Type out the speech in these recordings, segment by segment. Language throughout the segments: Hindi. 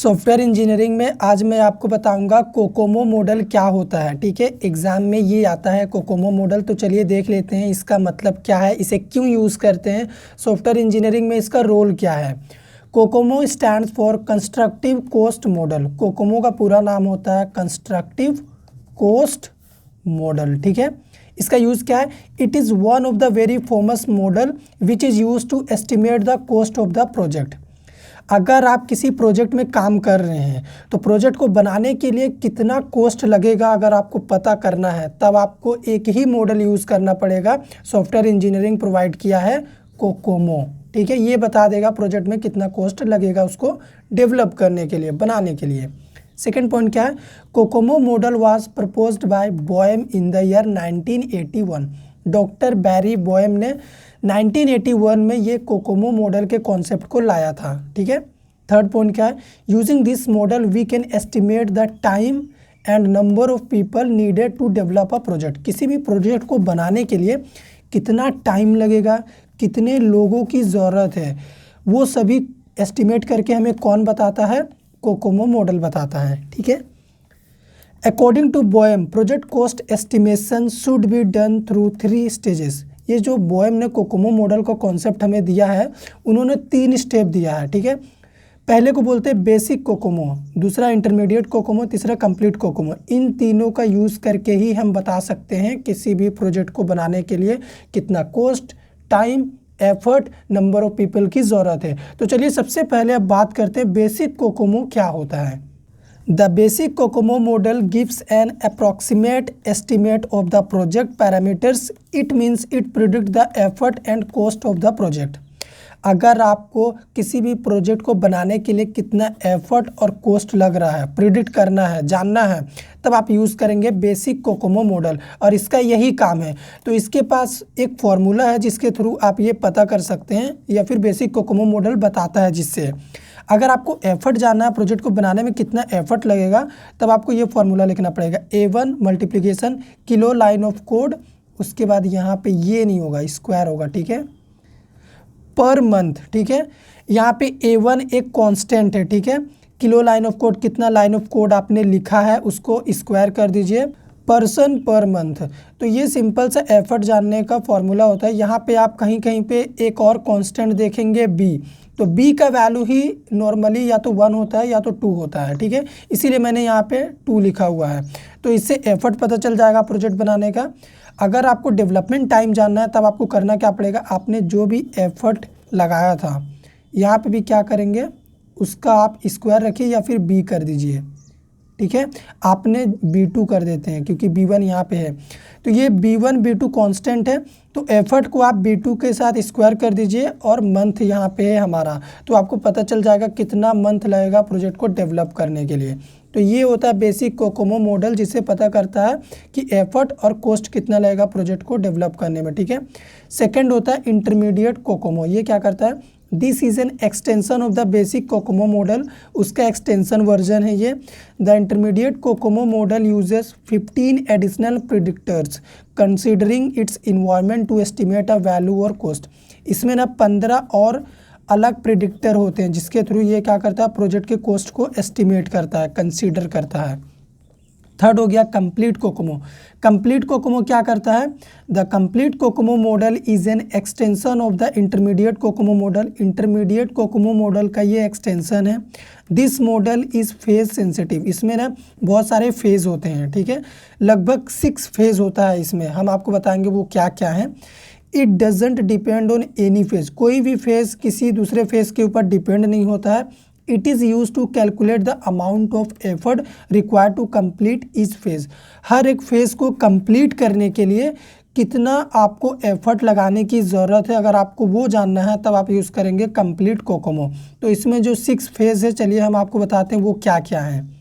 सॉफ्टवेयर इंजीनियरिंग में आज मैं आपको बताऊंगा कोकोमो मॉडल क्या होता है। ठीक है, एग्जाम में ये आता है कोकोमो मॉडल। तो चलिए देख लेते हैं इसका मतलब क्या है, इसे क्यों यूज़ करते हैं, सॉफ्टवेयर इंजीनियरिंग में इसका रोल क्या है। COCOMO stands for constructive cost model. COCOMO का पूरा नाम होता है कंस्ट्रक्टिव कोस्ट मॉडल। ठीक है, इसका यूज़ क्या है, it is one of the very famous model which is use to estimate the cost of the project. अगर आप किसी प्रोजेक्ट में काम कर रहे हैं तो प्रोजेक्ट को बनाने के लिए कितना कॉस्ट लगेगा अगर आपको पता करना है, तब आपको एक ही मॉडल यूज़ करना पड़ेगा। सॉफ्टवेयर इंजीनियरिंग प्रोवाइड किया है कोकोमो। ठीक है, ये बता देगा प्रोजेक्ट में कितना कॉस्ट लगेगा उसको डेवलप करने के लिए, बनाने के लिए। सेकेंड पॉइंट क्या है, COCOMO model was proposed by Boehm in the year 1981। Doctor Barry Boehm ने 1981 में ये कोकोमो मॉडल के कॉन्सेप्ट को लाया था। ठीक है, थर्ड पॉइंट क्या है, using this model we can estimate the time and number of people needed to develop a project. किसी भी प्रोजेक्ट को बनाने के लिए कितना टाइम लगेगा, कितने लोगों की ज़रूरत है, वो सभी एस्टिमेट करके हमें कौन बताता है, कोकोमो मॉडल बताता है। ठीक है, according to Boehm project cost estimation should be done through 3 stages. ये जो बोएम ने कोकोमो मॉडल का कॉन्सेप्ट हमें दिया है, उन्होंने 3 स्टेप दिया है। ठीक है, पहले को बोलते हैं बेसिक कोकोमो, दूसरा इंटरमीडिएट कोकोमो, तीसरा कंप्लीट कोकोमो। इन तीनों का यूज़ करके ही हम बता सकते हैं किसी भी प्रोजेक्ट को बनाने के लिए कितना cost, time, effort, number of people की ज़रूरत है। तो चलिए सबसे पहले अब बात करते हैं बेसिक कोकोमो क्या होता है। The basic COCOMO model gives an approximate estimate of the project parameters. It means it predicts the effort and cost of the project. अगर आपको किसी भी प्रोजेक्ट को बनाने के लिए कितना एफर्ट और कॉस्ट लग रहा है, प्रिडिक्ट करना है, जानना है, तब आप यूज़ करेंगे बेसिक कोकोमो मॉडल, और इसका यही काम है। तो इसके पास एक फॉर्मूला है जिसके थ्रू आप ये पता कर सकते हैं, या फिर बेसिक कोकोमो मॉडल बताता है, जिससे अगर आपको एफर्ट जानना है प्रोजेक्ट को बनाने में कितना एफर्ट लगेगा, तब आपको ये फॉर्मूला लिखना पड़ेगा। A1 multiplication kilo line of code, उसके बाद यहाँ पे ये नहीं होगा, स्क्वायर होगा। ठीक है, पर मंथ। ठीक है, यहाँ पे A1 एक कांस्टेंट है। ठीक है, किलो लाइन ऑफ कोड, कितना लाइन ऑफ कोड आपने लिखा है उसको स्क्वायर कर दीजिए, पर्सन पर मंथ। तो ये सिंपल सा एफर्ट जानने का फॉर्मूला होता है। यहाँ पे आप कहीं कहीं पे एक और कांस्टेंट देखेंगे B, तो B का वैल्यू ही नॉर्मली या तो 1 होता है या तो 2 होता है। ठीक है, इसीलिए मैंने यहाँ पे 2 लिखा हुआ है। तो इससे एफर्ट पता चल जाएगा प्रोजेक्ट बनाने का। अगर आपको डेवलपमेंट टाइम जानना है, तब आपको करना क्या पड़ेगा, आपने जो भी एफर्ट लगाया था यहाँ पे भी क्या करेंगे, उसका आप स्क्वायर रखिए या फिर B कर दीजिए। ठीक है, आपने B2 कर देते हैं क्योंकि B1 यहाँ पे है। तो ये B1 B2 कांस्टेंट है, तो एफर्ट को आप B2 के साथ स्क्वायर कर दीजिए, और मंथ यहाँ पे है हमारा, तो आपको पता चल जाएगा कितना मंथ लगेगा प्रोजेक्ट को डेवलप करने के लिए। तो ये होता है बेसिक कोकोमो मॉडल, जिससे पता करता है कि एफर्ट और कॉस्ट कितना लगेगा प्रोजेक्ट को डेवलप करने में। ठीक है, सेकेंड होता है इंटरमीडिएट कोकोमो। ये क्या करता है, this is an extension of the basic COCOMO model, उसका एक्सटेंशन वर्जन है ये। The intermediate COCOMO model uses 15 additional predictors considering its environment to estimate a value और कॉस्ट। इसमें ना 15 और अलग प्रिडिक्टर होते हैं, जिसके थ्रू ये क्या करता है, प्रोजेक्ट के कॉस्ट को एस्टिमेट करता है, कंसीडर करता है। थर्ड हो गया कंप्लीट कोकोमो। कंप्लीट कोकोमो क्या करता है, the complete COCOMO model is an extension of the intermediate COCOMO model. Intermediate COCOMO model का ये एक्सटेंशन है। This model is phase sensitive. इसमें ना बहुत सारे फेज़ होते हैं। ठीक है, लगभग 6 फेज़ होता है इसमें, हम आपको बताएंगे वो क्या क्या है। It doesn't depend on any phase, कोई भी फेज़ किसी दूसरे फेज़ के ऊपर डिपेंड नहीं होता है। It is use to calculate the amount of effort require to complete each phase. हर एक फेज़ को कंप्लीट करने के लिए कितना आपको एफर्ट लगाने की ज़रूरत है, अगर आपको वो जानना है तब आप यूज़ करेंगे कंप्लीट कोकोमो। तो इसमें जो 6 फेज़ है, चलिए हम आपको बताते हैं वो क्या क्या हैं।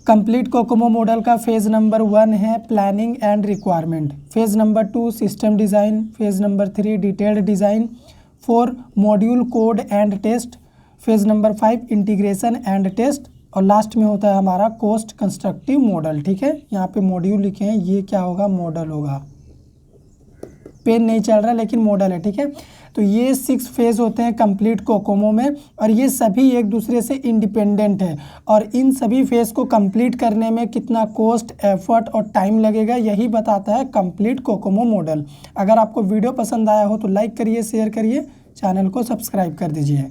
कंप्लीट कोकोमो मॉडल का फेज़ नंबर 1 है planning and requirement, phase number 2 system design, phase number 3 detailed design, 4 module code and test, phase number 5 integration and test, और लास्ट में होता है हमारा कॉस्ट कंस्ट्रक्टिव मॉडल। ठीक है, यहाँ पे मॉड्यूल लिखे हैं, ये क्या होगा, मॉडल होगा, पेन नहीं चल रहा लेकिन मॉडल है। ठीक है, तो ये 6 फेज़ होते हैं कंप्लीट कोकोमो में, और ये सभी एक दूसरे से इंडिपेंडेंट है। और इन सभी फेज़ को कंप्लीट करने में कितना कॉस्ट, एफर्ट और टाइम लगेगा, यही बताता है कंप्लीट कोकोमो मॉडल। अगर आपको वीडियो पसंद आया हो तो लाइक करिए, शेयर करिए, चैनल को सब्सक्राइब कर दीजिए।